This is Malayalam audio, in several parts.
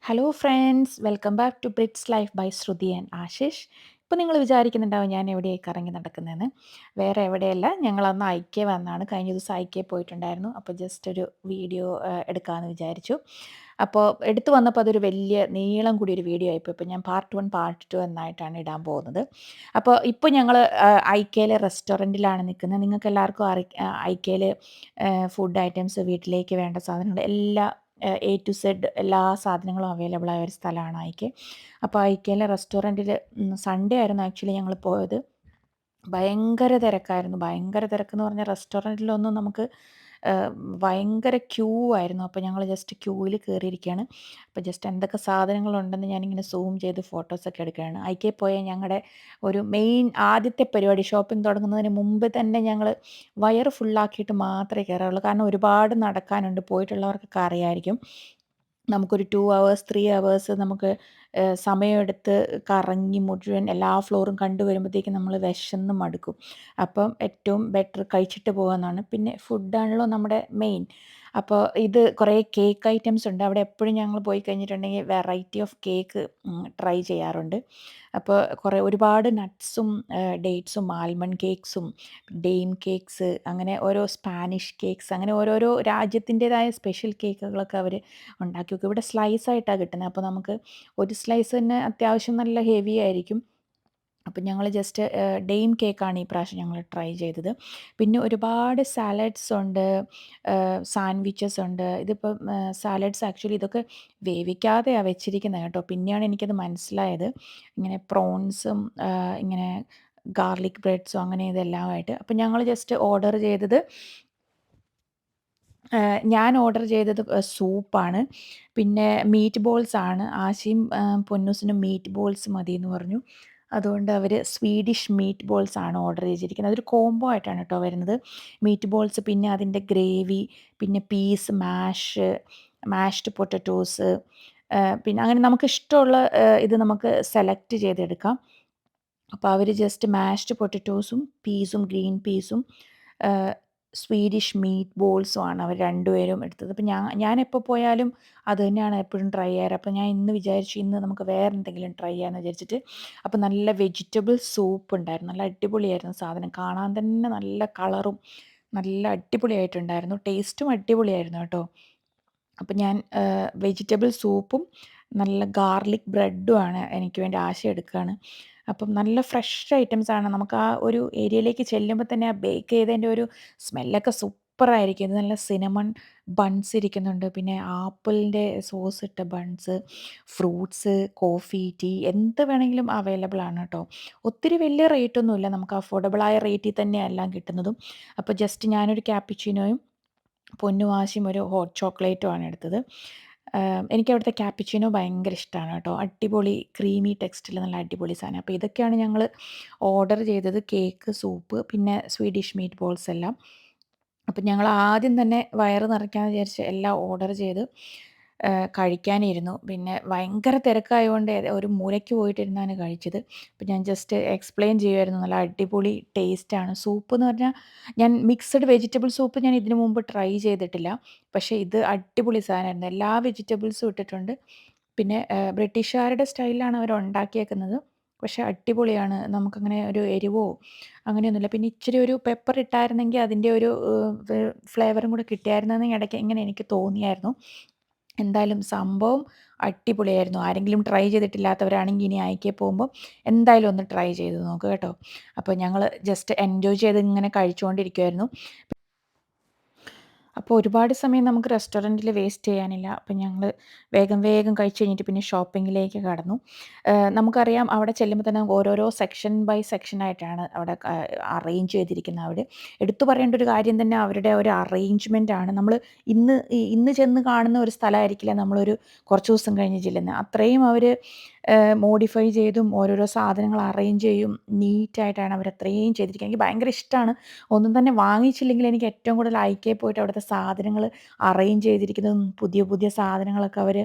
Hello friends, welcome back to Brits Life by Shruti and Ashish. ഇപ്പോൾ നിങ്ങൾ വിചാരിക്കുന്നുണ്ടാവും ഞാൻ എവിടെയായി കറങ്ങി നടക്കുന്നതെന്ന്. വേറെ എവിടെയല്ല, ഞങ്ങളന്ന് ഐക്യ വന്നാണ്. കഴിഞ്ഞ ദിവസം ഐക്യ പോയിട്ടുണ്ടായിരുന്നു. അപ്പോൾ ജസ്റ്റ് ഒരു വീഡിയോ എടുക്കാമെന്ന് വിചാരിച്ചു. അപ്പോൾ എടുത്തു വന്നപ്പോൾ അതൊരു വലിയ നീളം കൂടിയൊരു വീഡിയോ ആയിപ്പോയി. ഇപ്പോൾ ഞാൻ പാർട്ട് 1 പാർട്ട് 2 എന്നായിട്ടാണ് ഇടാൻ പോകുന്നത്. അപ്പോൾ ഇപ്പോൾ ഞങ്ങൾ ഐക്യയിലെ റെസ്റ്റോറൻറ്റിലാണ് നിൽക്കുന്നത്. നിങ്ങൾക്ക് എല്ലാവർക്കും ഐക്യയിൽ ഫുഡ് ഐറ്റംസ്, വീട്ടിലേക്ക് വേണ്ട സാധനങ്ങൾ എല്ലാം എ ടു സെഡ് എല്ലാ സാധനങ്ങളും അവൈലബിൾ ആയ ഒരു സ്ഥലമാണ് ഐക്യ. അപ്പോൾ ഐക്യയിലെ റെസ്റ്റോറൻറ്റിൽ സൺഡേ ആയിരുന്നു ആക്ച്വലി ഞങ്ങൾ പോയത്. ഭയങ്കര തിരക്കായിരുന്നു. ഭയങ്കര തിരക്കെന്ന് പറഞ്ഞാൽ റെസ്റ്റോറൻറ്റിലൊന്നും നമുക്ക് ഏഹ്, ഭയങ്കര ക്യൂ ആയിരുന്നു. അപ്പോൾ ഞങ്ങൾ ജസ്റ്റ് ക്യൂവിൽ കയറിയിരിക്കുകയാണ്. അപ്പോൾ ജസ്റ്റ് എന്തൊക്കെ സാധനങ്ങളുണ്ടെന്ന് ഞാനിങ്ങനെ സൂം ചെയ്ത് ഫോട്ടോസൊക്കെ എടുക്കുകയാണ്. ഐക്യയിൽ പോയ ഞങ്ങളുടെ ഒരു മെയിൻ ആദ്യത്തെ പരിപാടി, ഷോപ്പിംഗ് തുടങ്ങുന്നതിന് മുമ്പ് തന്നെ ഞങ്ങൾ വയറ് ഫുള്ളാക്കിയിട്ട് മാത്രമേ കയറാറുള്ളൂ. കാരണം ഒരുപാട് നടക്കാനുണ്ട്. പോയിട്ടുള്ളവർക്കൊക്കെ അറിയായിരിക്കും. നമുക്കൊരു 2 അവേഴ്സ് 3 അവേഴ്സ് നമുക്ക് സമയമെടുത്ത് കറങ്ങി മുഴുവൻ എല്ലാ ഫ്ലോറും കണ്ടു വരുമ്പോഴത്തേക്കും നമ്മൾ വിശന്ന് മടുക്കും. അപ്പം ഏറ്റവും ബെറ്റർ കഴിച്ചിട്ട് പോകാമെന്നാണ്. പിന്നെ ഫുഡാണല്ലോ നമ്മുടെ മെയിൻ. അപ്പോൾ ഇത് കുറേ കേക്ക് ഐറ്റംസ് ഉണ്ട്. അവിടെ എപ്പോഴും ഞങ്ങൾ പോയി കഴിഞ്ഞിട്ടുണ്ടെങ്കിൽ വെറൈറ്റി ഓഫ് കേക്ക് ട്രൈ ചെയ്യാറുണ്ട്. അപ്പോൾ ഒരുപാട് നട്ട്സും ഡേറ്റ്സും ആൽമണ്ട് കേക്ക്സും ഡെയിം കേക്ക്സ്, അങ്ങനെ ഓരോ സ്പാനിഷ് കേക്ക്സ്, അങ്ങനെ ഓരോരോ രാജ്യത്തിൻ്റേതായ സ്പെഷ്യൽ കേക്കുകളൊക്കെ അവർ ഉണ്ടാക്കി വെക്കും. ഇവിടെ സ്ലൈസ് ആയിട്ടാണ് കിട്ടുന്നത്. അപ്പോൾ നമുക്ക് ഒരു സ്ലൈസ് തന്നെ അത്യാവശ്യം നല്ല ഹെവി ആയിരിക്കും. അപ്പം ഞങ്ങൾ ജസ്റ്റ് ഡെയിം കേക്കാണ് ഈ പ്രാവശ്യം ഞങ്ങൾ ട്രൈ ചെയ്തത്. പിന്നെ ഒരുപാട് സാലഡ്സ് ഉണ്ട്, സാൻഡ്വിച്ചസ് ഉണ്ട്. ഇതിപ്പം സാലഡ്സ് ആക്ച്വലി ഇതൊക്കെ വേവിക്കാതെയാണ് വെച്ചിരിക്കുന്നത് കേട്ടോ. പിന്നെയാണ് എനിക്കത് മനസ്സിലായത്. ഇങ്ങനെ പ്രോൺസും ഇങ്ങനെ ഗാർലിക് ബ്രെഡ്സും അങ്ങനെ ഇതെല്ലാമായിട്ട്. അപ്പം ഞങ്ങൾ ജസ്റ്റ് ഓർഡർ ചെയ്തത് ഞാൻ ഓർഡർ ചെയ്തത് സൂപ്പാണ്. പിന്നെ മീറ്റ് ബോൾസ് ആണ്. ആശയും പൊന്നൂസിനും മീറ്റ് ബോൾസ് മതിയെന്ന് പറഞ്ഞു. അതുകൊണ്ട് അവർ സ്വീഡിഷ് മീറ്റ് ബോൾസ് ആണ് ഓർഡർ ചെയ്തിരിക്കുന്നത്. അതൊരു കോംബോ ആയിട്ടാണ് കേട്ടോ വരുന്നത്. മീറ്റ് ബോൾസ്, പിന്നെ അതിൻ്റെ ഗ്രേവി, പിന്നെ പീസ് മാഷ്ഡ് പൊട്ടറ്റോസ്, പിന്നെ അങ്ങനെ നമുക്കിഷ്ടമുള്ള ഇത് നമുക്ക് സെലക്ട് ചെയ്തെടുക്കാം. അപ്പോൾ അവർ ജസ്റ്റ് മാഷ്ഡ് പൊട്ടറ്റോസും പീസും ഗ്രീൻ പീസും സ്വീഡിഷ് മീറ്റ് ബോൾസും ആണ് അവർ രണ്ടുപേരും എടുത്തത്. അപ്പോൾ ഞാൻ എപ്പോൾ പോയാലും അത് തന്നെയാണ് എപ്പോഴും ട്രൈ ചെയ്യാറ്. അപ്പോൾ ഞാൻ ഇന്ന് വിചാരിച്ചു ഇന്ന് നമുക്ക് വേറെ എന്തെങ്കിലും ട്രൈ ചെയ്യാമെന്ന് വിചാരിച്ചിട്ട്. അപ്പോൾ നല്ല വെജിറ്റബിൾ സൂപ്പ് ഉണ്ടായിരുന്നു. നല്ല അടിപൊളിയായിരുന്നു സാധനം. കാണാൻ തന്നെ നല്ല കളറും നല്ല അടിപൊളിയായിട്ടുണ്ടായിരുന്നു. ടേസ്റ്റും അടിപൊളിയായിരുന്നു കേട്ടോ. അപ്പം ഞാൻ വെജിറ്റബിൾ സൂപ്പും നല്ല ഗാർലിക് ബ്രെഡുമാണ് എനിക്ക് വേണ്ടി ആശ എടുക്കുകയാണ്. അപ്പം നല്ല ഫ്രഷ് ഐറ്റംസാണ്. നമുക്ക് ആ ഒരു ഏരിയയിലേക്ക് ചെല്ലുമ്പോൾ തന്നെ ആ ബേക്ക് ചെയ്തതിൻ്റെ ഒരു സ്മെല്ലൊക്കെ സൂപ്പറായിരിക്കും. ഇത് നല്ല സിനമൺ ബൺസ് ഇരിക്കുന്നുണ്ട്. പിന്നെ ആപ്പിളിൻ്റെ സോസ് ഇട്ട ബൺസ്, ഫ്രൂട്ട്സ്, കോഫി, ടീ എന്ത് വേണമെങ്കിലും അവൈലബിൾ ആണ് കേട്ടോ. ഒത്തിരി വലിയ റേറ്റൊന്നുമില്ല. നമുക്ക് അഫോർഡബിളായ റേറ്റിൽ തന്നെയാണ് എല്ലാം കിട്ടുന്നതും. അപ്പോൾ ജസ്റ്റ് ഞാനൊരു ക്യാപ്പിച്ചിനോയും പൊന്നും ആശയും ഒരു ഹോട്ട് ചോക്ലേറ്റും ആണ് എടുത്തത്. എനിക്കവിടുത്തെ ക്യാപ്പിച്ചിനോ ഭയങ്കര ഇഷ്ടമാണ് കേട്ടോ. അടിപൊളി ക്രീമി ടെക്സ്റ്റിൽ നല്ല അടിപൊളി സാധനം. അപ്പോൾ ഇതൊക്കെയാണ് ഞങ്ങൾ ഓർഡർ ചെയ്തത്. കേക്ക്, സൂപ്പ്, പിന്നെ സ്വീഡിഷ് മീറ്റ് ബോൾസ് എല്ലാം. അപ്പം ഞങ്ങൾ ആദ്യം തന്നെ വയറ് നിറയ്ക്കാമെന്ന് വിചാരിച്ച് എല്ലാം ഓർഡർ ചെയ്ത് കഴിക്കാനിരുന്നു. പിന്നെ ഭയങ്കര തിരക്കായതുകൊണ്ട് ഒരു മൂലയ്ക്ക് പോയിട്ടിരുന്നാണ് കഴിച്ചത്. അപ്പം ഞാൻ ജസ്റ്റ് എക്സ്പ്ലെയിൻ ചെയ്യുമായിരുന്നു. നല്ല അടിപൊളി ടേസ്റ്റാണ്. സൂപ്പെന്ന് പറഞ്ഞാൽ ഞാൻ മിക്സഡ് വെജിറ്റബിൾ സൂപ്പ് ഞാൻ ഇതിനു മുമ്പ് ട്രൈ ചെയ്തിട്ടില്ല. പക്ഷേ ഇത് അടിപൊളി സാധനമായിരുന്നു. എല്ലാ വെജിറ്റബിൾസും ഇട്ടിട്ടുണ്ട്. പിന്നെ ബ്രിട്ടീഷുകാരുടെ സ്റ്റൈലിലാണ് അവർ ഉണ്ടാക്കിയേക്കുന്നത്. പക്ഷേ അടിപൊളിയാണ്. നമുക്കങ്ങനെ ഒരു എരിവോ അങ്ങനെയൊന്നുമില്ല. പിന്നെ ഇച്ചിരി ഒരു പെപ്പർ ഇട്ടായിരുന്നെങ്കിൽ അതിൻ്റെ ഒരു ഫ്ലേവറും കൂടെ കിട്ടിയായിരുന്നെന്ന് ഇടയ്ക്ക് ഇങ്ങനെ എനിക്ക് തോന്നിയായിരുന്നു. എന്തായാലും സംഭവം അടിപൊളിയായിരുന്നു. ആരെങ്കിലും ട്രൈ ചെയ്തിട്ടില്ലാത്തവരാണെങ്കിൽ ഇനി ഐക്യയിൽ പോകുമ്പോൾ എന്തായാലും ഒന്ന് ട്രൈ ചെയ്ത് നോക്കുക കേട്ടോ. അപ്പോൾ ഞങ്ങൾ ജസ്റ്റ് എൻജോയ് ചെയ്ത് ഇങ്ങനെ കഴിച്ചുകൊണ്ടിരിക്കുമായിരുന്നു. അപ്പോൾ ഒരുപാട് സമയം നമുക്ക് റെസ്റ്റോറൻറ്റിൽ വേസ്റ്റ് ചെയ്യാനില്ല. അപ്പം ഞങ്ങൾ വേഗം വേഗം കഴിച്ച് കഴിഞ്ഞിട്ട് പിന്നെ ഷോപ്പിങ്ങിലേക്ക് കടന്നു. നമുക്കറിയാം അവിടെ ചെല്ലുമ്പോൾ തന്നെ ഓരോരോ സെക്ഷൻ ബൈ സെക്ഷനായിട്ടാണ് അവിടെ അറേഞ്ച് ചെയ്തിരിക്കുന്നത് അവർ. എടുത്തു പറയേണ്ട ഒരു കാര്യം തന്നെ അവരുടെ ഒരു അറേഞ്ച്മെൻറ്റാണ്. നമ്മൾ ഇന്ന് ചെന്ന് കാണുന്ന ഒരു സ്ഥലമായിരിക്കില്ല നമ്മളൊരു കുറച്ച് ദിവസം കഴിഞ്ഞ് ചെല്ലുന്നത്. അത്രയും അവർ മോഡിഫൈ ചെയ്തും ഓരോരോ സാധനങ്ങൾ അറേഞ്ച് ചെയ്യും നീറ്റായിട്ടാണ് അവരത്രയും ചെയ്തിരിക്കുന്നത്. എനിക്ക് ഭയങ്കര ഇഷ്ടമാണ്. ഒന്നും തന്നെ വാങ്ങിച്ചില്ലെങ്കിൽ എനിക്ക് ഏറ്റവും കൂടുതൽ ഐക്യയിൽ പോയിട്ട് അവിടുത്തെ സാധനങ്ങൾ അറേഞ്ച് ചെയ്തിരിക്കുന്നതും പുതിയ പുതിയ സാധനങ്ങളൊക്കെ അവർ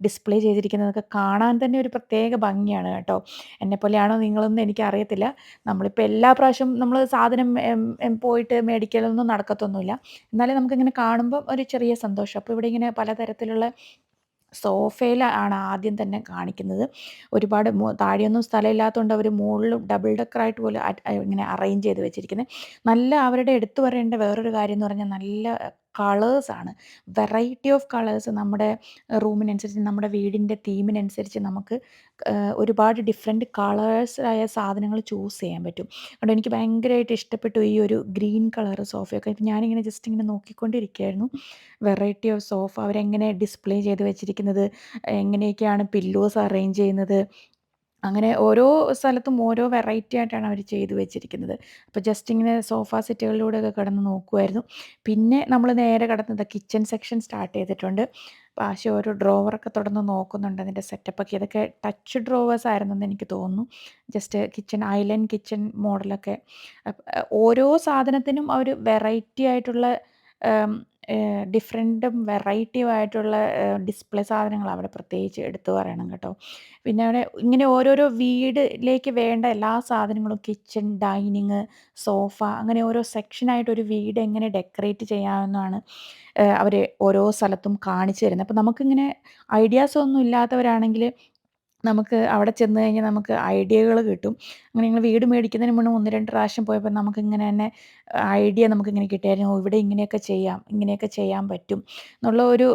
ഡിസ്പ്ലേ ചെയ്തിരിക്കുന്നതൊക്കെ കാണാൻ തന്നെ ഒരു പ്രത്യേക ഭംഗിയാണ് കേട്ടോ. എന്നെപ്പോലെയാണോ നിങ്ങളെന്ന് എനിക്കറിയത്തില്ല. നമ്മളിപ്പോൾ എല്ലാ പ്രാവശ്യവും നമ്മൾ സാധനം പോയിട്ട് മേടിക്കലൊന്നും നടക്കത്തൊന്നുമില്ല. എന്നാലും നമുക്കിങ്ങനെ കാണുമ്പോൾ ഒരു ചെറിയ സന്തോഷം. അപ്പോൾ ഇവിടെ ഇങ്ങനെ പലതരത്തിലുള്ള സോഫയിലാണ് ആദ്യം തന്നെ കാണിക്കുന്നത്. ഒരുപാട് താഴെയൊന്നും സ്ഥലമില്ലാത്തതുകൊണ്ട് അവർ മുകളിലും ഡബിൾ ഡെക്കറായിട്ട് പോലും ഇങ്ങനെ അറേഞ്ച് ചെയ്ത് വെച്ചിരിക്കുന്നത്. നല്ല അവരുടെ എടുത്തു പറയേണ്ട വേറൊരു കാര്യം എന്ന് പറഞ്ഞാൽ നല്ല കളേഴ്സാണ്. വെറൈറ്റി ഓഫ് കളേഴ്സ് നമ്മുടെ റൂമിനനുസരിച്ച് നമ്മുടെ വീടിൻ്റെ തീമിനനുസരിച്ച് നമുക്ക് ഒരുപാട് ഡിഫറെൻറ്റ് കളേഴ്സായ സാധനങ്ങൾ ചൂസ് ചെയ്യാൻ പറ്റും. അതുകൊണ്ട് എനിക്ക് ഭയങ്കരമായിട്ട് ഇഷ്ടപ്പെട്ടു ഈ ഒരു ഗ്രീൻ കളർ സോഫയൊക്കെ. ഇപ്പം ഞാനിങ്ങനെ ജസ്റ്റ് ഇങ്ങനെ നോക്കിക്കൊണ്ടിരിക്കുകയായിരുന്നു. വെറൈറ്റി ഓഫ് സോഫ അവരെങ്ങനെ ഡിസ്പ്ലേ ചെയ്ത് വെച്ചിരിക്കുന്നത്, എങ്ങനെയൊക്കെയാണ് പില്ലോസ് അറേഞ്ച് ചെയ്യുന്നത്, അങ്ങനെ ഓരോ സ്ഥലത്തും ഓരോ വെറൈറ്റി ആയിട്ടാണ് അവർ ചെയ്ത് വെച്ചിരിക്കുന്നത്. അപ്പോൾ ജസ്റ്റ് ഇങ്ങനെ സോഫ സെറ്റുകളിലൂടെയൊക്കെ കിടന്ന് നോക്കുമായിരുന്നു. പിന്നെ നമ്മൾ നേരെ കിടന്നത് കിച്ചൺ സെക്ഷൻ സ്റ്റാർട്ട് ചെയ്തിട്ടുണ്ട്. അപ്പോൾ ആശ ഓരോ ഡ്രോവറൊക്കെ തുറന്ന് നോക്കുന്നുണ്ട് അതിൻ്റെ സെറ്റപ്പൊക്കെ. ഇതൊക്കെ ടച്ച് ഡ്രോവേഴ്സ് ആയിരുന്നെന്ന് എനിക്ക് തോന്നുന്നു. ജസ്റ്റ് കിച്ചൺ ഐലൻഡ് കിച്ചൺ മോഡലൊക്കെ. ഓരോ സാധനത്തിനും അവർ വെറൈറ്റി ആയിട്ടുള്ള ഏം, ഡിഫറൻറ്റും വെറൈറ്റിയും ആയിട്ടുള്ള ഡിസ്പ്ലേ സാധനങ്ങൾ അവിടെ പ്രത്യേകിച്ച് എടുത്തു പറയണം കേട്ടോ. പിന്നെ അവിടെ ഇങ്ങനെ ഓരോരോ വീടിലേക്ക് വേണ്ട എല്ലാ സാധനങ്ങളും കിച്ചൺ, ഡൈനിങ്, സോഫ അങ്ങനെ ഓരോ സെക്ഷനായിട്ട് ഒരു വീട് എങ്ങനെ ഡെക്കറേറ്റ് ചെയ്യാമെന്നാണ് അവർ ഓരോ സ്ഥലത്തും കാണിച്ചു തരുന്നത്. അപ്പോൾ നമുക്കിങ്ങനെ ഐഡിയാസ് ഒന്നും ഇല്ലാത്തവരാണെങ്കിൽ നമുക്ക് അവിടെ ചെന്ന് കഴിഞ്ഞാൽ നമുക്ക് ഐഡിയകൾ കിട്ടും. അങ്ങനെ ഞങ്ങൾ വീട് മേടിക്കുന്നതിന് മുന്നേ 1, 2 പ്രാവശ്യം പോയപ്പോൾ നമുക്കിങ്ങനെ തന്നെ ഐഡിയ നമുക്കിങ്ങനെ കിട്ടിയായിരുന്നു. ഓ ഇവിടെ ഇങ്ങനെയൊക്കെ ചെയ്യാം, ഇങ്ങനെയൊക്കെ ചെയ്യാൻ പറ്റും എന്നുള്ള ഒരു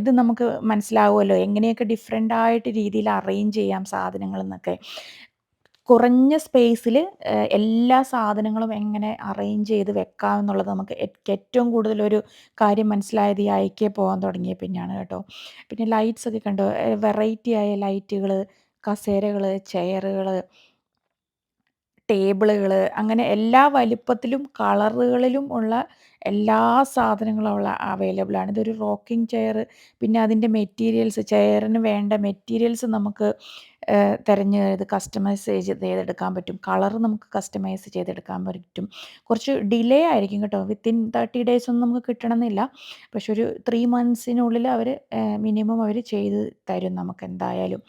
ഇത് നമുക്ക് മനസ്സിലാവുമല്ലോ. എങ്ങനെയൊക്കെ ഡിഫറൻ്റായിട്ട് രീതിയിൽ അറേഞ്ച് ചെയ്യാം സാധനങ്ങളെന്നൊക്കെ. കുറഞ്ഞ സ്പേസിൽ എല്ലാ സാധനങ്ങളും എങ്ങനെ അറേഞ്ച് ചെയ്ത് വെക്കാമെന്നുള്ളത് നമുക്ക് ഏറ്റവും കൂടുതലൊരു കാര്യം മനസ്സിലായത് ഈ ഐക്യ പോകാൻ തുടങ്ങിയ പിന്നെയാണ് കേട്ടോ. പിന്നെ ലൈറ്റ്സൊക്കെ കണ്ടോ? വെറൈറ്റി ആയ ലൈറ്റുകൾ, കസേരകൾ, ചെയറുകൾ, ടേബിളുകൾ അങ്ങനെ എല്ലാ വലിപ്പത്തിലും കളറുകളിലും ഉള്ള എല്ലാ സാധനങ്ങളും അവിടെ അവൈലബിൾ ആണ്. ഇതൊരു റോക്കിംഗ് ചെയർ, പിന്നെ അതിൻ്റെ മെറ്റീരിയൽസ് ചെയറിന് വേണ്ട മെറ്റീരിയൽസ് നമുക്ക് തിരഞ്ഞ് ഇത് കസ്റ്റമൈസ് ചെയ്തെടുക്കാൻ പറ്റും. കളർ നമുക്ക് കസ്റ്റമൈസ് ചെയ്തെടുക്കാൻ പറ്റും. കുറച്ച് ഡിലേ ആയിരിക്കും കേട്ടോ. വിത്തിൻ 30 ഡേയ്സ് ഒന്നും നമുക്ക് കിട്ടണമെന്നില്ല. പക്ഷെ ഒരു 3 മന്ത്സിനുള്ളിൽ അവർ മിനിമം അവർ ചെയ്ത് തരും നമുക്കെന്തായാലും.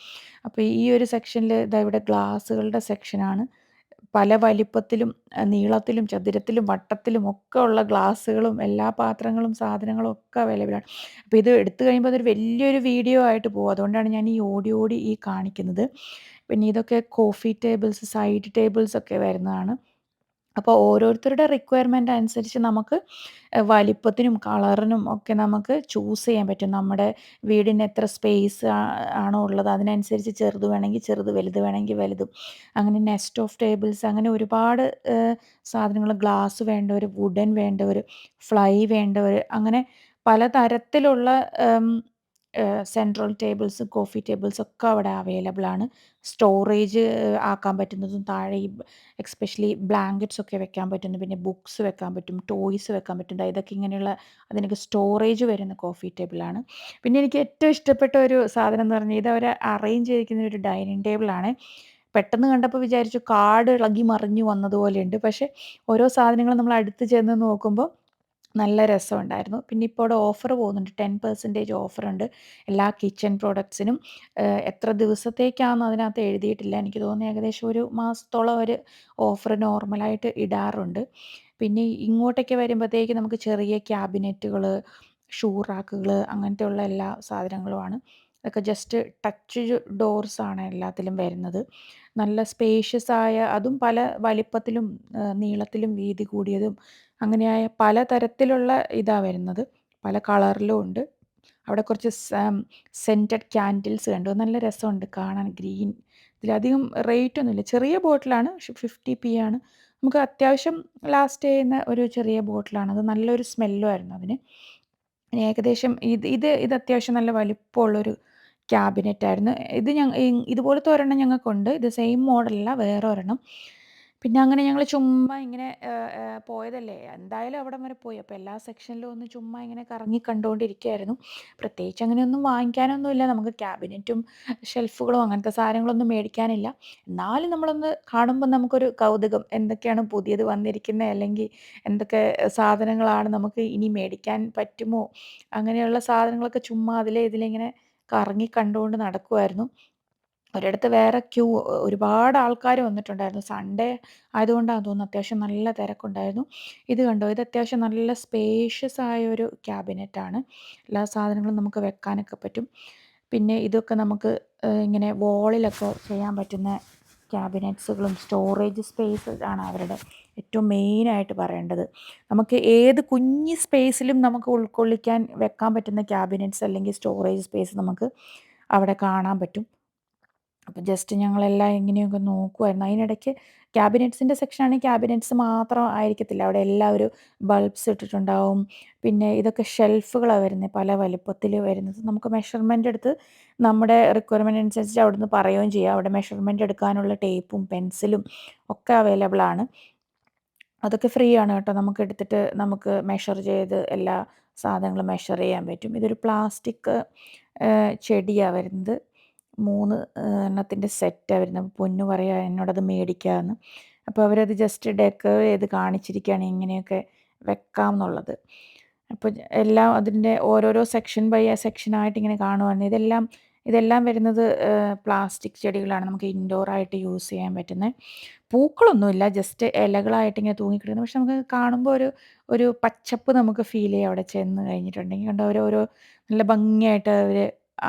അപ്പോൾ ഈ ഒരു സെക്ഷനിൽ ഇതാ ഇവിടെ ഗ്ലാസുകളുടെ സെക്ഷനാണ്. പല വലിപ്പത്തിലും നീളത്തിലും ചതുരത്തിലും വട്ടത്തിലും ഒക്കെ ഉള്ള ഗ്ലാസ്സുകളും എല്ലാ പാത്രങ്ങളും സാധനങ്ങളും ഒക്കെ അവൈലബിളാണ്. അപ്പോൾ ഇത് എടുത്തു കഴിയുമ്പോൾ അതൊരു വലിയൊരു വീഡിയോ ആയിട്ട് പോകും. അതുകൊണ്ടാണ് ഞാൻ ഈ ഓടി ഓടി ഈ കാണിക്കുന്നത്. പിന്നെ ഇതൊക്കെ കോഫി ടേബിൾസ്, സൈഡ് ടേബിൾസ് ഒക്കെ വരുന്നതാണ്. അപ്പോൾ ഓരോരുത്തരുടെ റിക്വയർമെൻറ്റ് അനുസരിച്ച് നമുക്ക് വലിപ്പത്തിനും കളറിനും ഒക്കെ നമുക്ക് ചൂസ് ചെയ്യാൻ പറ്റും. നമ്മുടെ വീടിന് എത്ര സ്പേസ് ആണോ ഉള്ളത് അതിനനുസരിച്ച് ചെറുത് വേണമെങ്കിൽ ചെറുത്, വലുത് വേണമെങ്കിൽ വലുതും. അങ്ങനെ നെസ്റ്റ് ഓഫ് ടേബിൾസ് അങ്ങനെ ഒരുപാട് സാധനങ്ങൾ ഗ്ലാസ് വേണ്ടവർ, വുഡൻ വേണ്ടവർ, ഫ്ലൈ വേണ്ടവർ അങ്ങനെ പലതരത്തിലുള്ള സെൻട്രൽ ടേബിൾസ്, കോഫി ടേബിൾസ് ഒക്കെ അവിടെ അവൈലബിൾ ആണ്. സ്റ്റോറേജ് ആക്കാൻ പറ്റുന്നതും താഴെ ഈ എക്സ്പെഷ്യലി ബ്ലാങ്കറ്റ്സ് ഒക്കെ വെക്കാൻ പറ്റുന്നു. പിന്നെ ബുക്സ് വെക്കാൻ പറ്റും, ടോയ്സ് വെക്കാൻ പറ്റും. ഇതൊക്കെ ഇങ്ങനെയുള്ള അതിനൊക്കെ സ്റ്റോറേജ് വരുന്ന കോഫി ടേബിളാണ്. പിന്നെ എനിക്ക് ഏറ്റവും ഇഷ്ടപ്പെട്ട ഒരു സാധനം എന്ന് പറഞ്ഞാൽ ഇത് അവർ അറേഞ്ച് ചെയ്തിരിക്കുന്ന ഒരു ഡൈനിങ് ടേബിളാണ്. പെട്ടെന്ന് കണ്ടപ്പോൾ വിചാരിച്ചു കാട് ഇളകി മറിഞ്ഞു വന്നതുപോലെയുണ്ട്. പക്ഷേ ഓരോ സാധനങ്ങളും നമ്മൾ അടുത്ത് ചെന്ന് നോക്കുമ്പോൾ നല്ല രസമുണ്ടായിരുന്നു. പിന്നെ ഇപ്പോൾ അവിടെ ഓഫർ പോകുന്നുണ്ട്. 10% ഓഫറുണ്ട് എല്ലാ കിച്ചൺ പ്രൊഡക്ട്സിനും. എത്ര ദിവസത്തേക്കാണെന്ന് അതിനകത്ത് എഴുതിയിട്ടില്ല. എനിക്ക് തോന്നുന്നു ഏകദേശം ഒരു മാസത്തോളം അവർ ഓഫർ നോർമലായിട്ട് ഇടാറുണ്ട്. പിന്നെ ഇങ്ങോട്ടേക്ക് വരുമ്പോഴത്തേക്ക് നമുക്ക് ചെറിയ ക്യാബിനറ്റുകൾ, ഷൂ റാക്കുകൾ അങ്ങനത്തെ ഉള്ള എല്ലാ സാധനങ്ങളുമാണ്. അതൊക്കെ ജസ്റ്റ് ടച്ച് ഡോർസാണ് എല്ലാത്തിലും വരുന്നത്. നല്ല സ്പേഷ്യസ് ആയ അതും പല വലിപ്പത്തിലും നീളത്തിലും വീതി കൂടിയതും അങ്ങനെയായ പലതരത്തിലുള്ള ഇതാ വരുന്നത്. പല കളറിലും ഉണ്ട്. അവിടെ കുറച്ച് സെന്റഡ് ക്യാൻഡിൽസ് കണ്ടു. നല്ല രസമുണ്ട് കാണാൻ. ഗ്രീൻ ഇതിലധികം റേറ്റ് ഒന്നുമില്ല. ചെറിയ ബോട്ടിലാണ്. പക്ഷെ 50p ആണ്. നമുക്ക് അത്യാവശ്യം ലാസ്റ്റ് ചെയ്യുന്ന ഒരു ചെറിയ ബോട്ടിലാണ്. അത് നല്ലൊരു സ്മെല്ലും ആയിരുന്നു അതിന്. ഏകദേശം ഇത് അത്യാവശ്യം നല്ല വലിപ്പമുള്ളൊരു ക്യാബിനറ്റായിരുന്നു. ഇത് ഇതുപോലത്തെ ഒരെണ്ണം ഞങ്ങൾക്കുണ്ട്. ഇത് സെയിം മോഡലല്ല, വേറെ ഒരെണ്ണം. പിന്നെ അങ്ങനെ ഞങ്ങൾ ചുമ്മാ ഇങ്ങനെ പോയതല്ലേ, എന്തായാലും അവിടം വരെ പോയി. അപ്പോൾ എല്ലാ സെക്ഷനിലും ഒന്ന് ചുമ്മാ ഇങ്ങനെ കറങ്ങി കണ്ടുകൊണ്ടിരിക്കുകയായിരുന്നു. പ്രത്യേകിച്ച് അങ്ങനെയൊന്നും വാങ്ങിക്കാനൊന്നുമില്ല. നമുക്ക് ക്യാബിനറ്റും ഷെൽഫുകളും അങ്ങനത്തെ സാധനങ്ങളൊന്നും മേടിക്കാനില്ല. എന്നാലും നമ്മളൊന്ന് കാണുമ്പോൾ നമുക്കൊരു കൗതുകം. എന്തൊക്കെയാണ് പുതിയത് വന്നിരിക്കുന്നത്, അല്ലെങ്കിൽ എന്തൊക്കെ സാധനങ്ങളാണ് നമുക്ക് ഇനി മേടിക്കാൻ പറ്റുമോ, അങ്ങനെയുള്ള സാധനങ്ങളൊക്കെ ചുമ്മാ അതിലെ ഇതിലെ ഇങ്ങനെ കറങ്ങി കണ്ടുകൊണ്ട് നടക്കുമായിരുന്നു. ഒരിടത്ത് വേറെ ഒരുപാട് ആൾക്കാർ വന്നിട്ടുണ്ടായിരുന്നു. സൺഡേ ആയതുകൊണ്ടാണെന്ന് തോന്നുന്നു അത്യാവശ്യം നല്ല തിരക്കുണ്ടായിരുന്നു. ഇത് കണ്ടോ, ഇത് അത്യാവശ്യം നല്ല സ്പേഷ്യസ് ആയ ഒരു ക്യാബിനറ്റാണ്. എല്ലാ സാധനങ്ങളും നമുക്ക് വെക്കാനൊക്കെ പറ്റും. പിന്നെ ഇതൊക്കെ നമുക്ക് ഇങ്ങനെ വോളിലൊക്കെ ചെയ്യാൻ പറ്റുന്ന ക്യാബിനറ്റ്സുകളും സ്റ്റോറേജ് സ്പേസ് ആണ് അവരുടെ ഏറ്റവും മെയിനായിട്ട് പറയേണ്ടത്. നമുക്ക് ഏത് കുഞ്ഞ് സ്പേസിലും നമുക്ക് ഉൾക്കൊള്ളിക്കാൻ വെക്കാൻ പറ്റുന്ന ക്യാബിനറ്റ്സ് അല്ലെങ്കിൽ സ്റ്റോറേജ് സ്പേസ് നമുക്ക് അവിടെ കാണാൻ പറ്റും. അപ്പോൾ ജസ്റ്റ് ഞങ്ങളെല്ലാം ഇങ്ങനെയൊക്കെ നോക്കുമായിരുന്നു. അതിനിടയ്ക്ക് ക്യാബിനറ്റ്സിൻ്റെ സെക്ഷനാണെങ്കിൽ ക്യാബിനറ്റ്സ് മാത്രം ആയിരിക്കത്തില്ല. അവിടെ എല്ലാം ഒരു ബൾബ്സ് ഇട്ടിട്ടുണ്ടാവും. പിന്നെ ഇതൊക്കെ ഷെൽഫുകളാണ് വരുന്നത്, പല വലുപ്പത്തിൽ വരുന്നത്. നമുക്ക് മെഷർമെൻ്റ് എടുത്ത് നമ്മുടെ റിക്വയർമെൻറ്റ് അനുസരിച്ച് അവിടുന്ന് പറയുകയും ചെയ്യാം. അവിടെ മെഷർമെൻ്റ് എടുക്കാനുള്ള ടേപ്പും പെൻസിലും ഒക്കെ അവൈലബിൾ ആണ്. അതൊക്കെ ഫ്രീ ആണ് കേട്ടോ. നമുക്ക് എടുത്തിട്ട് നമുക്ക് മെഷർ ചെയ്ത് എല്ലാ സാധനങ്ങളും മെഷർ ചെയ്യാൻ പറ്റും. ഇതൊരു പ്ലാസ്റ്റിക് ചെടിയാണ് വരുന്നത്. 3 എണ്ണത്തിൻ്റെ സെറ്റാണ് വരുന്നത്. അപ്പോൾ പൊന്നു പറയാ എന്നോടത് മേടിക്കാമെന്ന്. അപ്പോൾ അവരത് ജസ്റ്റ് ഡെക്കർ ചെയ്ത് കാണിച്ചിരിക്കുകയാണ് എങ്ങനെയൊക്കെ വെക്കാം എന്നുള്ളത്. അപ്പോൾ എല്ലാം അതിൻ്റെ ഓരോരോ സെക്ഷൻ ബൈ സെക്ഷനായിട്ട് ഇങ്ങനെ കാണുവാണ്. ഇതെല്ലാം വരുന്നത് പ്ലാസ്റ്റിക് ചെടികളാണ്. നമുക്ക് ഇൻഡോറായിട്ട് യൂസ് ചെയ്യാൻ പറ്റുന്നത്. പൂക്കളൊന്നുമില്ല, ജസ്റ്റ് ഇലകളായിട്ട് ഇങ്ങനെ തൂങ്ങിക്കിടക്കുന്നത്. പക്ഷെ നമുക്ക് കാണുമ്പോൾ ഒരു ഒരു പച്ചപ്പ് നമുക്ക് ഫീൽ ചെയ്യും അവിടെ ചെന്ന് കഴിഞ്ഞിട്ടുണ്ടെങ്കിൽ. കണ്ടോ ഓരോരോ നല്ല ഭംഗിയായിട്ട് അവർ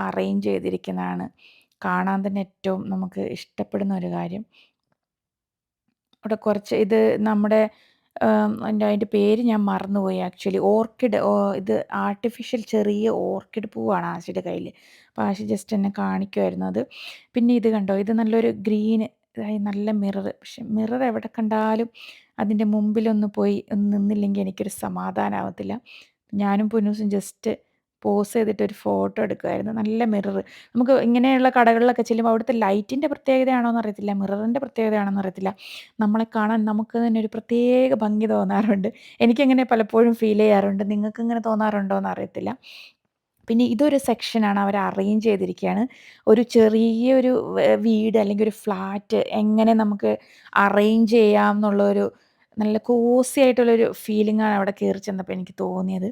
അറേഞ്ച് ചെയ്തിരിക്കുന്നതാണ് കാണാൻ തന്നെ ഏറ്റവും നമുക്ക് ഇഷ്ടപ്പെടുന്ന ഒരു കാര്യം. അവിടെ കുറച്ച് ഇത് നമ്മുടെ അതിൻ്റെ പേര് ഞാൻ മറന്നുപോയി ആക്ച്വലി. ഓർക്കിഡ്, ഇത് ആർട്ടിഫിഷ്യൽ ചെറിയ ഓർക്കിഡ് പൂവാണ് ആശിയുടെ കയ്യിൽ. അപ്പോൾ ആശി ജസ്റ്റ് എന്നെ കാണിക്കുമായിരുന്നു അത്. പിന്നെ ഇത് കണ്ടോ, ഇത് നല്ലൊരു ഗ്രീന്, നല്ല മിറർ. പക്ഷെ മിറർ എവിടെ കണ്ടാലും അതിൻ്റെ മുമ്പിലൊന്ന് പോയി ഒന്ന് നിന്നില്ലെങ്കിൽ എനിക്കൊരു സമാധാനമാവത്തില്ല. ഞാനും പൊന്നൂസും ജസ്റ്റ് പോസ് ചെയ്തിട്ട് ഒരു ഫോട്ടോ എടുക്കുമായിരുന്നു. നല്ല മിറർ. നമുക്ക് ഇങ്ങനെയുള്ള കടകളിലൊക്കെ ചെല്ലുമ്പോൾ അവിടുത്തെ ലൈറ്റിൻ്റെ പ്രത്യേകതയാണോന്ന് അറിയത്തില്ല, മിററിൻ്റെ പ്രത്യേകതയാണോന്ന് അറിയത്തില്ല, നമ്മളെ കാണാൻ നമുക്ക് തന്നെ ഒരു പ്രത്യേക ഭംഗി തോന്നാറുണ്ട്. എനിക്കങ്ങനെ പലപ്പോഴും ഫീൽ ചെയ്യാറുണ്ട്. നിങ്ങൾക്കിങ്ങനെ തോന്നാറുണ്ടോന്ന് അറിയത്തില്ല. പിന്നെ ഇതൊരു സെക്ഷനാണ് അവർ അറേഞ്ച് ചെയ്തിരിക്കുകയാണ്. ഒരു ചെറിയൊരു വീട് അല്ലെങ്കിൽ ഒരു ഫ്ലാറ്റ് എങ്ങനെ നമുക്ക് അറേഞ്ച് ചെയ്യാം എന്നുള്ളൊരു നല്ല കോസി ആയിട്ടുള്ളൊരു ഫീലിംഗാണ് അവിടെ കയറി ചെന്നപ്പോൾ എനിക്ക് തോന്നിയത്.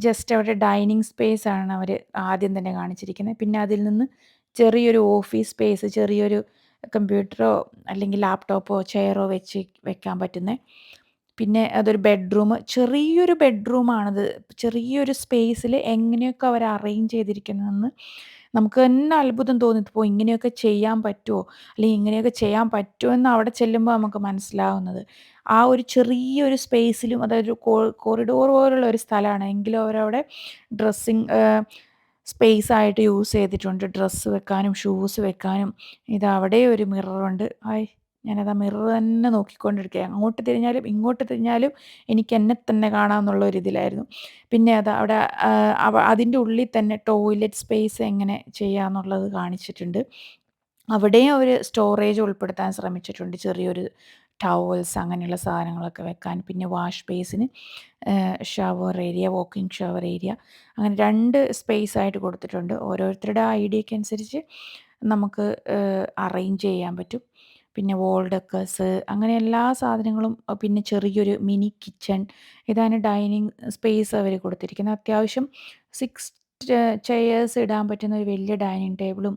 ജസ്റ്റ് അവിടെ ഡൈനിങ് സ്പേസാണ് അവർ ആദ്യം തന്നെ കാണിച്ചിരിക്കുന്നത്. പിന്നെ അതിൽ നിന്ന് ചെറിയൊരു ഓഫീസ് സ്പേസ്, ചെറിയൊരു കമ്പ്യൂട്ടറോ അല്ലെങ്കിൽ ലാപ്ടോപ്പോ ചെയറോ വെക്കാൻ പറ്റുന്ന, പിന്നെ അതൊരു ബെഡ്റൂം, ചെറിയൊരു ബെഡ്റൂമാണത്. ചെറിയൊരു സ്പേസിൽ എങ്ങനെയൊക്കെ അവർ അറേഞ്ച് ചെയ്തിരിക്കുന്നതെന്ന് നമുക്ക് തന്നെ അത്ഭുതം തോന്നിപ്പോവും. ഇങ്ങനെയൊക്കെ ചെയ്യാൻ പറ്റുമോ? അല്ലെങ്കിൽ ഇങ്ങനെയൊക്കെ ചെയ്യാൻ പറ്റുമോ എന്ന് അവിടെ ചെല്ലുമ്പോൾ നമുക്ക് മനസ്സിലാവുന്നത്. ആ ഒരു ചെറിയൊരു സ്പേസിലും, അതായത് കോറിഡോർ പോലുള്ള ഒരു സ്ഥലമാണ്, എങ്കിലും അവരവിടെ ഡ്രസ്സിങ് സ്പേസായിട്ട് യൂസ് ചെയ്തിട്ടുണ്ട്. ഡ്രസ്സ് വെക്കാനും ഷൂസ് വെക്കാനും. അവിടെ ഒരു മിററുണ്ട്. ഹായ്! ഞാനതാ മിറർ തന്നെ നോക്കിക്കൊണ്ടിരിക്കുകയാണ്. അങ്ങോട്ട് തിരിഞ്ഞാലും ഇങ്ങോട്ട് തിരിഞ്ഞാലും എനിക്ക് എന്നെ തന്നെ കാണാമെന്നുള്ള ഒരിതിലായിരുന്നു. പിന്നെ അതാ അവിടെ അതിൻ്റെ ഉള്ളിൽ തന്നെ ടോയ്ലറ്റ് സ്പേസ് എങ്ങനെ ചെയ്യാമെന്നുള്ളത് കാണിച്ചിട്ടുണ്ട്. അവിടെയും അവർ സ്റ്റോറേജ് ഉൾപ്പെടുത്താൻ ശ്രമിച്ചിട്ടുണ്ട്. ചെറിയൊരു ടവൽസ് അങ്ങനെയുള്ള സാധനങ്ങളൊക്കെ വെക്കാൻ. പിന്നെ വാഷ് ബേസിന് shower area, walking shower area, അങ്ങനെ 2 സ്പേസായിട്ട് കൊടുത്തിട്ടുണ്ട്. ഓരോരുത്തരുടെ ഐഡിയയ്ക്ക് അനുസരിച്ച് നമുക്ക് അറേഞ്ച് ചെയ്യാൻ പറ്റും. പിന്നെ വോൾ ഡെക്കേഴ്സ് അങ്ങനെ എല്ലാ സാധനങ്ങളും, പിന്നെ ചെറിയൊരു മിനി കിച്ചൺ. ഇതാണ് ഡൈനിങ് സ്പേസ് അവർ കൊടുത്തിരിക്കുന്നത്. അത്യാവശ്യം 6 ചെയേഴ്സ് ഇടാൻ പറ്റുന്ന ഒരു വലിയ ഡൈനിങ് ടേബിളും,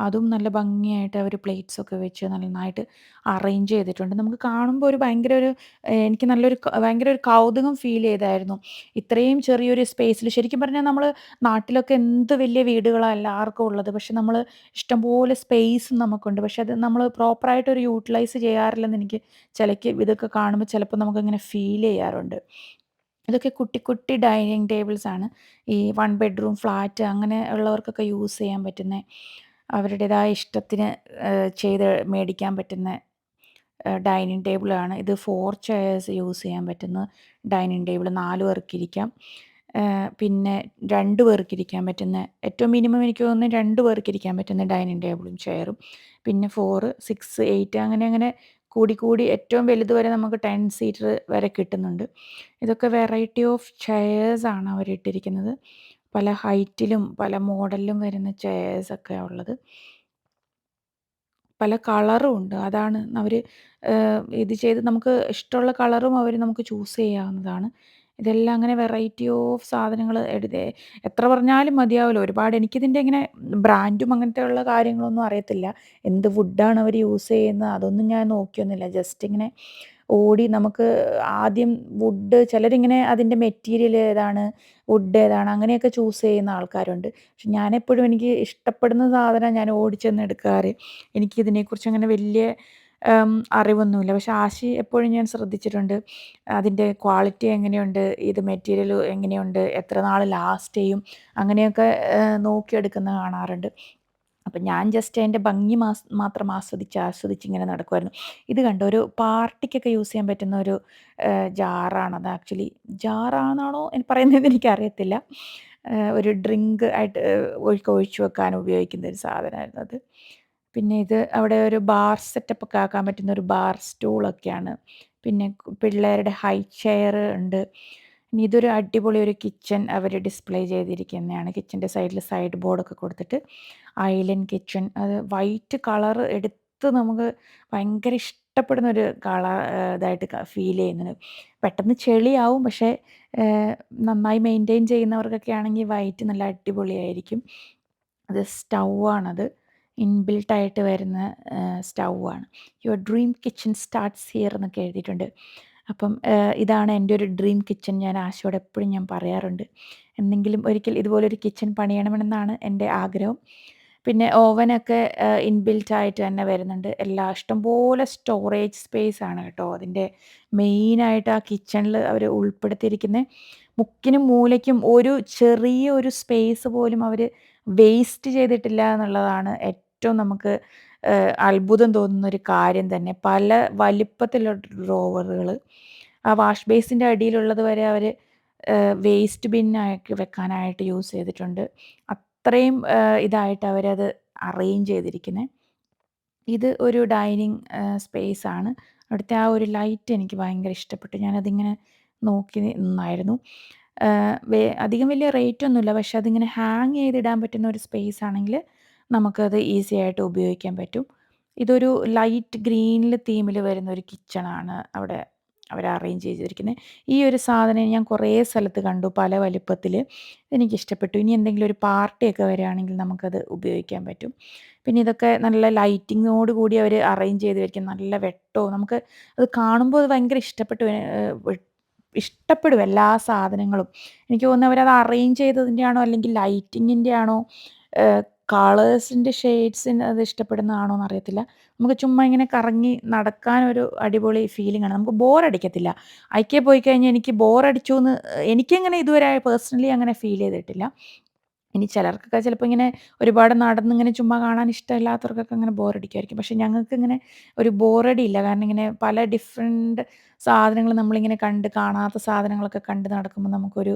അതും നല്ല ഭംഗിയായിട്ട് അവർ പ്ലേറ്റ്സൊക്കെ വെച്ച് നന്നായിട്ട് അറേഞ്ച് ചെയ്തിട്ടുണ്ട്. നമുക്ക് കാണുമ്പോൾ ഒരു ഭയങ്കര ഒരു എനിക്ക് നല്ലൊരു ഭയങ്കര ഒരു കൗതുകം ഫീൽ ചെയ്തായിരുന്നു. ഇത്രയും ചെറിയൊരു സ്പേസിൽ ശരിക്കും പറഞ്ഞാൽ നമ്മൾ നാട്ടിലൊക്കെ എന്ത് വലിയ വീടുകളാണ് എല്ലാവർക്കും ഉള്ളത്. പക്ഷെ നമ്മൾ ഇഷ്ടംപോലെ സ്പേസും നമുക്കുണ്ട്. പക്ഷെ അത് നമ്മൾ പ്രോപ്പറായിട്ട് ഒരു യൂട്ടിലൈസ് ചെയ്യാറില്ലെന്ന് എനിക്ക് ഇതൊക്കെ കാണുമ്പോൾ ചിലപ്പോൾ നമുക്കങ്ങനെ ഫീൽ ചെയ്യാറുണ്ട്. ഇതൊക്കെ കുട്ടി കുട്ടി ഡൈനിങ് ടേബിൾസാണ്. ഈ 1 ബെഡ്റൂം ഫ്ലാറ്റ് അങ്ങനെ ഉള്ളവർക്കൊക്കെ യൂസ് ചെയ്യാൻ പറ്റുന്ന, അവരുടേതായ ഇഷ്ടത്തിന് ചെയ്ത് മേടിക്കാൻ പറ്റുന്ന ഡൈനിങ് ടേബിളാണ്. ഇത് 4 ചെയേഴ്സ് യൂസ് ചെയ്യാൻ പറ്റുന്ന ഡൈനിങ് ടേബിൾ. 4 പേർക്കിരിക്കാം. പിന്നെ 2 പേർക്കിരിക്കാൻ പറ്റുന്ന, ഏറ്റവും മിനിമം എനിക്ക് തോന്നുന്നു 2 പേർക്കിരിക്കാൻ പറ്റുന്ന ഡൈനിങ് ടേബിളും ചെയറും. പിന്നെ 4, 6, 8 അങ്ങനെ അങ്ങനെ കൂടി കൂടി ഏറ്റവും വലുത് വരെ നമുക്ക് 10 സീറ്റർ വരെ കിട്ടുന്നുണ്ട്. ഇതൊക്കെ വെറൈറ്റി ഓഫ് ചെയേഴ്സാണ് അവരിട്ടിരിക്കുന്നത്. പല ഹൈറ്റിലും പല മോഡലിലും വരുന്ന ചെയേഴ്സൊക്കെയാണ് ഉള്ളത്. പല കളറും ഉണ്ട്. അതാണ് അവര് ഇത് ചെയ്ത് നമുക്ക് ഇഷ്ടമുള്ള കളറും അവര് നമുക്ക് ചൂസ് ചെയ്യാവുന്നതാണ്. ഇതെല്ലാം അങ്ങനെ വെറൈറ്റി ഓഫ് സാധനങ്ങൾ എത്ര പറഞ്ഞാലും മതിയാവില്ല. ഒരുപാട് എനിക്കിതിൻ്റെ ഇങ്ങനെ ബ്രാൻഡും അങ്ങനത്തെയുള്ള കാര്യങ്ങളൊന്നും അറിയത്തില്ല. എന്ത് വുഡാണ് അവർ യൂസ് ചെയ്യുന്നത് അതൊന്നും ഞാൻ നോക്കിയൊന്നുമില്ല. ജസ്റ്റ് ഇങ്ങനെ ഓടി നമുക്ക് ആദ്യം വുഡ് ചിലരിങ്ങനെ അതിൻ്റെ മെറ്റീരിയൽ ഏതാണ്, വുഡ് ഏതാണ് അങ്ങനെയൊക്കെ ചൂസ് ചെയ്യുന്ന ആൾക്കാരുണ്ട്. പക്ഷെ ഞാനെപ്പോഴും എനിക്ക് ഇഷ്ടപ്പെടുന്ന സാധനം ഞാൻ ഓടിച്ചെന്ന് എടുക്കാറ്. എനിക്കിതിനെക്കുറിച്ച് അങ്ങനെ വലിയ അറിവൊന്നുമില്ല. പക്ഷെ ആശി എപ്പോഴും ഞാൻ ശ്രദ്ധിച്ചിട്ടുണ്ട്. അതിൻ്റെ ക്വാളിറ്റി എങ്ങനെയുണ്ട്, ഇത് മെറ്റീരിയൽ എങ്ങനെയുണ്ട്, എത്ര നാൾ ലാസ്റ്റ് ചെയ്യും, അങ്ങനെയൊക്കെ നോക്കിയെടുക്കുന്നത് കാണാറുണ്ട്. അപ്പം ഞാൻ ജസ്റ്റ് അതിൻ്റെ ഭംഗി മാത്രം ആസ്വദിച്ച് ഇങ്ങനെ നടക്കുമായിരുന്നു. ഇത് കണ്ടോ, ഒരു പാർട്ടിക്കൊക്കെ യൂസ് ചെയ്യാൻ പറ്റുന്ന ഒരു ജാറാണത്. ആക്ച്വലി ജാറാണെന്നാണോ പറയുന്നതെന്ന് എനിക്കറിയത്തില്ല. ഒരു ഡ്രിങ്ക് ആയിട്ട് ഒഴിച്ചു വെക്കാൻ ഉപയോഗിക്കുന്ന ഒരു സാധനമായിരുന്നു അത്. പിന്നെ ഇത് അവിടെ ഒരു ബാർ സെറ്റപ്പൊക്കെ ആക്കാൻ പറ്റുന്ന ഒരു ബാർ സ്റ്റൂളൊക്കെയാണ്. പിന്നെ പിള്ളേരുടെ ഹൈ ചെയർ ഉണ്ട്. ഇനി ഇതൊരു അടിപൊളി ഒരു കിച്ചൺ അവർ ഡിസ്പ്ലേ ചെയ്തിരിക്കുന്നതാണ്. കിച്ചൻ്റെ സൈഡിൽ സൈഡ് ബോർഡൊക്കെ കൊടുത്തിട്ട് ഐലൻഡ് കിച്ചൺ, അത് വൈറ്റ് കളർ എടുത്ത് നമുക്ക് ഭയങ്കര ഇഷ്ടപ്പെടുന്ന ഒരു ഇതായിട്ട് ഫീൽ ചെയ്യുന്നത്. പെട്ടെന്ന് ചെളിയാവും, പക്ഷേ നന്നായി മെയിൻറ്റെയിൻ ചെയ്യുന്നവർക്കൊക്കെ ആണെങ്കിൽ വൈറ്റ് നല്ല അടിപൊളിയായിരിക്കും. അത് സ്റ്റൗ ആണത്. ഇൻബിൽട്ട് ആയിട്ട് വരുന്ന സ്റ്റൗവാണ്. Your dream kitchen starts here എന്നൊക്കെ എഴുതിയിട്ടുണ്ട്. അപ്പം ഇതാണ് എൻ്റെ ഒരു ഡ്രീം കിച്ചൺ. ഞാൻ ആശയോട് എപ്പോഴും ഞാൻ പറയാറുണ്ട്. എന്നെങ്കിലും ഒരിക്കൽ ഇതുപോലൊരു കിച്ചൺ പണിയണമെന്നാണ് എൻ്റെ ആഗ്രഹം. പിന്നെ ഓവനൊക്കെ ഇൻബിൽറ്റ് ആയിട്ട് തന്നെ വരുന്നുണ്ട്. ഇഷ്ടംപോലെ സ്റ്റോറേജ് സ്പേസ് ആണ് കേട്ടോ അതിൻ്റെ മെയിനായിട്ട് ആ കിച്ചണിൽ അവർ ഉൾപ്പെടുത്തിയിരിക്കുന്നത്. മുക്കിനും മൂലയ്ക്കും ഒരു ചെറിയ ഒരു സ്പേസ് പോലും അവർ വേസ്റ്റ് ചെയ്തിട്ടില്ല എന്നുള്ളതാണ് ഏറ്റവും നമുക്ക് അത്ഭുതം തോന്നുന്ന ഒരു കാര്യം തന്നെ. പല വലിപ്പത്തിലുള്ള ഡ്രോവറുകൾ, ആ വാഷ് ബേസിൻ്റെ അടിയിലുള്ളത് വരെ അവർ വേസ്റ്റ് ബിന്നാക്കി വെക്കാനായിട്ട് യൂസ് ചെയ്തിട്ടുണ്ട്. അത്രയും ഇതായിട്ട് അവരത് അറേഞ്ച് ചെയ്തിരിക്കുന്നത്. ഇത് ഒരു ഡൈനിങ് സ്പേസാണ്. അവിടുത്തെ ആ ഒരു ലൈറ്റ് എനിക്ക് ഭയങ്കര ഇഷ്ടപ്പെട്ടു. ഞാനതിങ്ങനെ നോക്കി നിന്നായിരുന്നു. അധികം വലിയ റേറ്റ് ഒന്നുമില്ല. പക്ഷെ അതിങ്ങനെ ഹാങ് ചെയ്തിടാൻ പറ്റുന്ന ഒരു സ്പേസ് ആണെങ്കിൽ നമുക്കത് ഈസി ആയിട്ട് ഉപയോഗിക്കാൻ പറ്റും. ഇതൊരു ലൈറ്റ് ഗ്രീനിൽ തീമിൽ വരുന്ന ഒരു കിച്ചണാണ് അവിടെ അവർ അറേഞ്ച് ചെയ്തിരിക്കുന്നത്. ഈ ഒരു സാധനം ഞാൻ കുറേ സ്ഥലത്ത് കണ്ടു പല വലിപ്പത്തിൽ. എനിക്കിഷ്ടപ്പെട്ടു. ഇനി എന്തെങ്കിലും ഒരു പാർട്ടിയൊക്കെ വരികയാണെങ്കിൽ നമുക്കത് ഉപയോഗിക്കാൻ പറ്റും. പിന്നെ ഇതൊക്കെ നല്ല ലൈറ്റിങ്ങോട് കൂടി അവർ അറേഞ്ച് ചെയ്ത് വെക്കും. നല്ല വെട്ടവും നമുക്ക് അത് കാണുമ്പോൾ അത് ഭയങ്കര ഇഷ്ടപ്പെടും എല്ലാ സാധനങ്ങളും. എനിക്ക് തോന്നുന്നു അവരത് അറേഞ്ച് ചെയ്തതിൻ്റെ ആണോ അല്ലെങ്കിൽ ലൈറ്റിങ്ങിൻ്റെ ആണോ കളേഴ്സിൻ്റെ ഷെയ്ഡ്സിന് അത് ഇഷ്ടപ്പെടുന്നതാണോ എന്നറിയത്തില്ല. നമുക്ക് ചുമ്മാ ഇങ്ങനെ കറങ്ങി നടക്കാനൊരു അടിപൊളി ഫീലിംഗാണ്. നമുക്ക് ബോറടിക്കത്തില്ല. അയക്കെ പോയി കഴിഞ്ഞാൽ എനിക്ക് ബോറടിച്ചൂന്ന് എനിക്കങ്ങനെ ഇതുവരെ പേഴ്സണലി അങ്ങനെ ഫീൽ ചെയ്തിട്ടില്ല. ഇനി ചിലർക്കൊക്കെ ചിലപ്പോൾ ഇങ്ങനെ ഒരുപാട് നടന്നിങ്ങനെ ചുമ്മാ കാണാൻ ഇഷ്ടമില്ലാത്തവർക്കൊക്കെ അങ്ങനെ ബോറടിക്കുമായിരിക്കും. പക്ഷേ ഞങ്ങൾക്കിങ്ങനെ ഒരു ബോറടിയില്ല. കാരണം ഇങ്ങനെ പല ഡിഫറൻറ്റ് സാധനങ്ങൾ നമ്മളിങ്ങനെ കാണാത്ത സാധനങ്ങളൊക്കെ കണ്ട് നടക്കുമ്പോൾ നമുക്കൊരു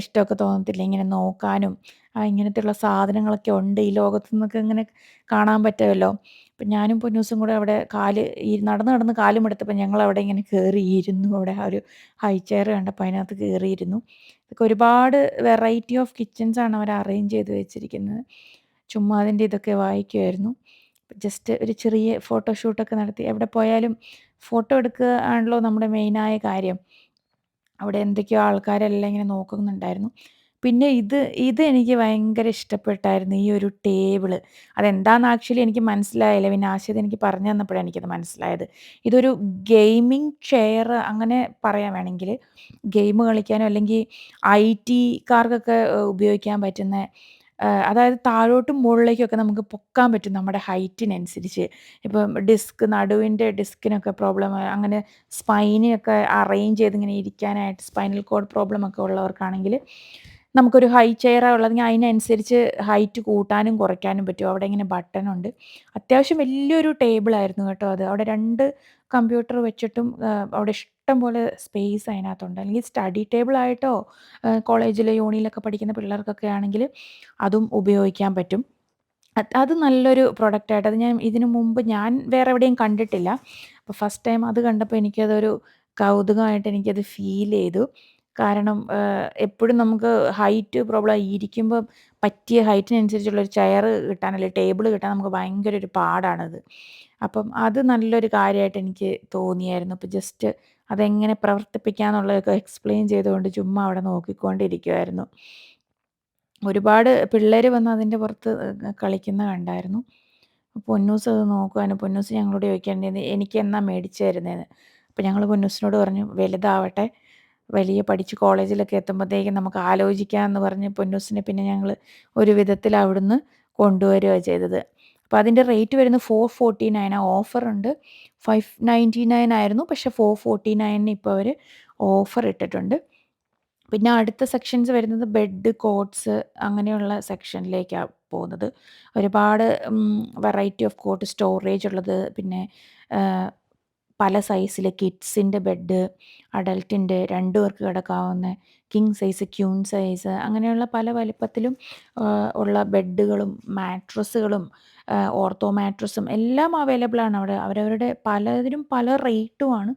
ഇഷ്ടമൊക്കെ തോന്നത്തില്ലേ? ഇങ്ങനെ നോക്കാനും ഇങ്ങനത്തെയുള്ള സാധനങ്ങളൊക്കെ ഉണ്ട് ഈ ലോകത്ത് എന്നൊക്കെ ഇങ്ങനെ കാണാൻ പറ്റുമല്ലോ. അപ്പം ഞാനും പൊന്നൂസും കൂടെ അവിടെ നടന്ന് നടന്ന് കാലും മടുത്തപ്പോൾ ഞങ്ങളവിടെ ഇങ്ങനെ കയറി ഇരുന്നു. അവിടെ ആ ഒരു ഹൈ ചെയർ കണ്ടപ്പോൾ അതിനകത്ത് കയറിയിരുന്നു. ഇതൊക്കെ ഒരുപാട് വെറൈറ്റി ഓഫ് കിച്ചൺസാണ് അവർ അറേഞ്ച് ചെയ്ത് വെച്ചിരിക്കുന്നത്. ചുമ്മാ അതിൻ്റെ ഇതൊക്കെ വായിക്കുമായിരുന്നു. ജസ്റ്റ് ഒരു ചെറിയ ഫോട്ടോഷൂട്ടൊക്കെ നടത്തി എവിടെ പോയാലും ഫോട്ടോ എടുക്കുക ആണല്ലോ നമ്മുടെ മെയിനായ കാര്യം. അവിടെ എന്തൊക്കെയോ ആൾക്കാരെല്ലാം ഇങ്ങനെ നോക്കുന്നുണ്ടായിരുന്നു. പിന്നെ ഇത് എനിക്ക് ഭയങ്കര ഇഷ്ടപ്പെട്ടായിരുന്നു ഈ ഒരു ടേബിള്. അതെന്താന്ന് ആക്ച്വലി എനിക്ക് മനസ്സിലായില്ല. പിന്നെ ആശിത് എനിക്ക് പറഞ്ഞു തന്നപ്പോഴാണ് എനിക്കത് മനസ്സിലായത്. ഇതൊരു ഗെയിമിംഗ് ചെയർ അങ്ങനെ പറയാൻ വേണമെങ്കിൽ. ഗെയിം കളിക്കാനോ അല്ലെങ്കിൽ ഐടിക്കാർക്കൊക്കെ ഉപയോഗിക്കാൻ പറ്റുന്ന അതായത് താഴോട്ടും മുകളിലേക്കൊക്കെ നമുക്ക് പൊക്കാൻ പറ്റും നമ്മുടെ ഹൈറ്റിനനുസരിച്ച്. ഇപ്പം നടുവിൻ്റെ ഡിസ്കിനൊക്കെ പ്രോബ്ലം അങ്ങനെ സ്പൈനൊക്കെ അറേഞ്ച് ചെയ്ത് ഇങ്ങനെ ഇരിക്കാനായിട്ട് സ്പൈനൽ കോഡ് പ്രോബ്ലം ഒക്കെ ഉള്ളവർക്കാണെങ്കിൽ നമുക്കൊരു ഹൈ ചെയറാ ഉള്ളതെങ്കിൽ അതിനനുസരിച്ച് ഹൈറ്റ് കൂട്ടാനും കുറയ്ക്കാനും പറ്റും. അവിടെ ഇങ്ങനെ ബട്ടണുണ്ട്. അത്യാവശ്യം വലിയൊരു ടേബിളായിരുന്നു കേട്ടോ അത്. അവിടെ 2 കമ്പ്യൂട്ടർ വെച്ചിട്ടും അവിടെ ഇഷ്ടം പോലെ സ്പേസ് അതിനകത്തുണ്ട്. അല്ലെങ്കിൽ സ്റ്റഡി ടേബിളായിട്ടോ കോളേജിൽ യൂണിയിലൊക്കെ പഠിക്കുന്ന പിള്ളേർക്കൊക്കെ ആണെങ്കിൽ അതും ഉപയോഗിക്കാൻ പറ്റും. അത് നല്ലൊരു പ്രൊഡക്റ്റായിട്ട് അത് ഞാൻ ഇതിനു മുമ്പ് ഞാൻ വേറെ എവിടെയും കണ്ടിട്ടില്ല. അപ്പോൾ ഫസ്റ്റ് ടൈം അത് കണ്ടപ്പോൾ എനിക്കതൊരു കൗതുകമായിട്ട് എനിക്കത് ഫീൽ ചെയ്തു. കാരണം എപ്പോഴും നമുക്ക് ഹൈറ്റ് പ്രോബ്ലം ഇരിക്കുമ്പോൾ പറ്റിയ ഹൈറ്റിനനുസരിച്ചുള്ളൊരു ചെയർ കിട്ടാൻ അല്ലെങ്കിൽ ടേബിൾ കിട്ടാൻ നമുക്ക് ഭയങ്കര ഒരു പാടാണത്. അപ്പം അത് നല്ലൊരു കാര്യമായിട്ട് എനിക്ക് തോന്നിയായിരുന്നു. അപ്പോൾ ജസ്റ്റ് അതെങ്ങനെ പ്രവർത്തിപ്പിക്കാമെന്നുള്ളതൊക്കെ എക്സ്പ്ലെയിൻ ചെയ്തുകൊണ്ട് ചുമ്മാ അവിടെ നോക്കിക്കൊണ്ടിരിക്കുമായിരുന്നു. ഒരുപാട് പിള്ളേര് വന്ന് അതിൻ്റെ പുറത്ത് കളിക്കുന്നത് കണ്ടായിരുന്നു. പൊന്നൂസ് അത് നോക്കുവാണ്. പൊന്നൂസ് ഞങ്ങളോട് ചോദിക്കുകയാണ് എനിക്കെന്നാ മേടിച്ച് തരുന്നതെന്ന്. അപ്പോൾ ഞങ്ങൾ പൊന്നൂസിനോട് പറഞ്ഞു വലുതാവട്ടെ, വലിയ പഠിച്ച് കോളേജിലൊക്കെ എത്തുമ്പോഴത്തേക്കും നമുക്ക് ആലോചിക്കാമെന്ന് പറഞ്ഞ് പൊന്നൂസിനെ പിന്നെ ഞങ്ങൾ ഒരു വിധത്തിൽ അവിടുന്ന് കൊണ്ടുവരികയാണ് ചെയ്തത്. അപ്പോൾ അതിൻ്റെ റേറ്റ് വരുന്നത് 449 ഓഫറുണ്ട്. 599 ആയിരുന്നു. പക്ഷേ 449 ഇപ്പോൾ അവർ ഓഫർ ഇട്ടിട്ടുണ്ട്. പിന്നെ അടുത്ത സെക്ഷൻസ് വരുന്നത് ബെഡ്, കോട്ട്സ് അങ്ങനെയുള്ള സെക്ഷനിലേക്കാണ് പോകുന്നത്. ഒരുപാട് വെറൈറ്റി ഓഫ് കോട്ട് സ്റ്റോറേജ് ഉള്ളത്, പിന്നെ പല സൈസിലെ കിഡ്സിൻ്റെ ബെഡ്, അഡൾട്ടിൻ്റെ 2 പേർക്ക് കിടക്കാവുന്ന കിങ് സൈസ്, ക്യൂൻ സൈസ് അങ്ങനെയുള്ള പല വലിപ്പത്തിലും ഉള്ള ബെഡുകളും മാട്രസുകളും ഓർത്തോ മാട്രസും എല്ലാം അവൈലബിൾ ആണ് അവിടെ. അവരവരുടെ പലതിനും പല റേറ്റുമാണ്.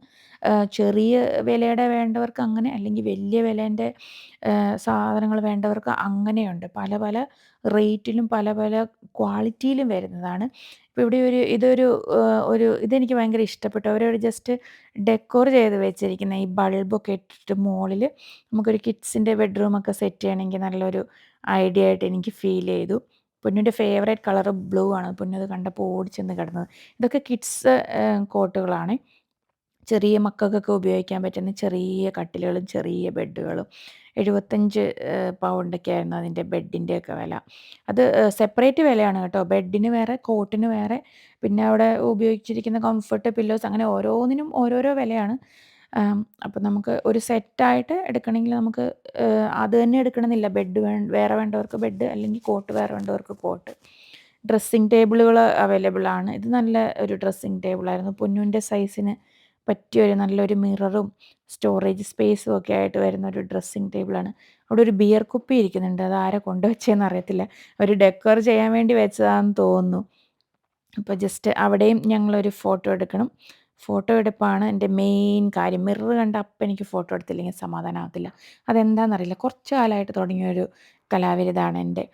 ചെറിയ വിലയുടെ വേണ്ടവർക്ക് അങ്ങനെ, അല്ലെങ്കിൽ വലിയ വിലേൻ്റെ സാധനങ്ങൾ വേണ്ടവർക്ക് അങ്ങനെയുണ്ട്. പല പല റേറ്റിലും പല പല ക്വാളിറ്റിയിലും വരുന്നതാണ്. ഇപ്പോൾ ഇവിടെ ഇതെനിക്ക് ഭയങ്കര ഇഷ്ടപ്പെട്ടു. അവരൊരു ജസ്റ്റ് ഡെക്കോർ ചെയ്ത് വെച്ചിരിക്കുന്ന ഈ ബൾബൊക്കെ ഇട്ടിട്ട് മുകളിൽ നമുക്കൊരു കിഡ്സിൻ്റെ ബെഡ്റൂമൊക്കെ സെറ്റ് ചെയ്യണമെങ്കിൽ നല്ലൊരു ഐഡിയ ആയിട്ട് എനിക്ക് ഫീൽ ചെയ്തു. പൊന്നൂൻ്റെ ഫേവറേറ്റ് കളറ് ബ്ലൂ ആണ്. പൊന്നു അത് കണ്ടപ്പോൾ ഓടിച്ചെന്ന് കിടന്നത്. ഇതൊക്കെ കിഡ്സ് കോട്ടുകളാണ്. ചെറിയ മക്കൾക്കൊക്കെ ഉപയോഗിക്കാൻ പറ്റുന്ന ചെറിയ കട്ടിലുകളും ചെറിയ ബെഡുകളും. 75 പൗണ്ടൊക്കെ ആയിരുന്നു അതിൻ്റെ ബെഡിൻ്റെയൊക്കെ വില. അത് സെപ്പറേറ്റ് വിലയാണ് കേട്ടോ. ബെഡിന് വേറെ, കോട്ടിന് വേറെ, പിന്നെ അവിടെ ഉപയോഗിച്ചിരിക്കുന്ന കംഫർട്ട്, പില്ലോസ് അങ്ങനെ ഓരോന്നിനും ഓരോരോ വിലയാണ്. അപ്പം നമുക്ക് ഒരു സെറ്റായിട്ട് എടുക്കണമെങ്കിൽ നമുക്ക് അത് തന്നെ എടുക്കണമെന്നില്ല. ബെഡ് വേറെ വേണ്ടവർക്ക് ബെഡ്, അല്ലെങ്കിൽ കോട്ട് വേറെ വേണ്ടവർക്ക് കോട്ട്. ഡ്രസ്സിങ് ടേബിളുകൾ അവൈലബിൾ ആണ്. ഇത് നല്ല ഒരു ഡ്രസ്സിങ് ടേബിളായിരുന്നു. പൊന്നൂൻ്റെ സൈസിന് പറ്റിയൊരു നല്ലൊരു മിററും സ്റ്റോറേജ് സ്പേസും ഒക്കെ ആയിട്ട് വരുന്ന ഒരു ഡ്രസ്സിങ് ടേബിളാണ്. അവിടെ ഒരു ബിയർ കുപ്പി ഇരിക്കുന്നുണ്ട്. അത് ആരാ കൊണ്ടുവച്ചതെന്ന് അറിയത്തില്ല. അവർ ഡെക്കോർ ചെയ്യാൻ വേണ്ടി വെച്ചതാണെന്ന് തോന്നുന്നു. അപ്പോൾ ജസ്റ്റ് അവിടെയും ഞങ്ങളൊരു ഫോട്ടോ എടുക്കണം. ഫോട്ടോ എടുപ്പാണ് എൻ്റെ മെയിൻ കാര്യം. മിറർ കണ്ട അപ്പം എനിക്ക് ഫോട്ടോ എടുത്തില്ലെങ്കിൽ സമാധാനമാകത്തില്ല. അതെന്താണെന്നറിയില്ല. കുറച്ച് കാലമായിട്ട് തുടങ്ങിയൊരു കലാവിരുതാണ് എൻ്റെ.